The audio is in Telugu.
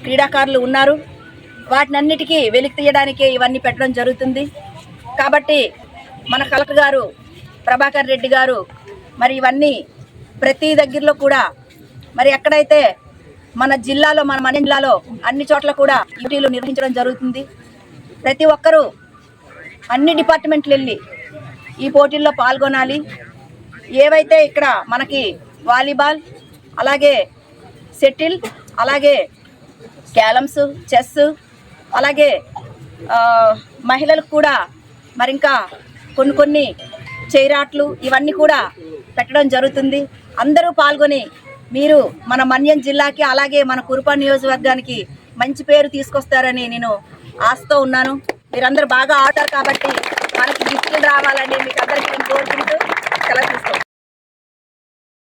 క్రీడాకారులు ఉన్నారు. వాటినన్నిటికీ వెలికి తీయడానికే ఇవన్నీ పెట్టడం జరుగుతుంది. కాబట్టి మన కలెక్టర్ గారు ప్రభాకర్ రెడ్డి గారు మరి ఇవన్నీ ప్రతి దగ్గరలో కూడా మరి ఎక్కడైతే మన జిల్లాలో మన జిల్లాలో అన్ని చోట్ల కూడా పోటీలు నిర్వహించడం జరుగుతుంది. ప్రతి ఒక్కరూ అన్ని డిపార్ట్మెంట్లు వెళ్ళి ఈ పోటీల్లో పాల్గొనాలి. ఏవైతే ఇక్కడ మనకి వాలీబాల్, అలాగే షటిల్, అలాగే క్యారమ్స్, చెస్, అలాగే మహిళలకు కూడా మరి ఇంకా కొన్ని చైర్ ఆటలు ఇవన్నీ కూడా పెట్టడం జరుగుతుంది. అందరూ పాల్గొని మీరు మన మన్యం జిల్లాకి అలాగే మన కురుపాం నియోజకవర్గానికి మంచి పేరు తీసుకొస్తారని నేను ఆశతో ఉన్నాను. మీరందరూ బాగా ఆడతారు కాబట్టి మనకి గిఫ్ట్లు రావాలని మీకు అందరికీ నేను కోరుతున్నాను.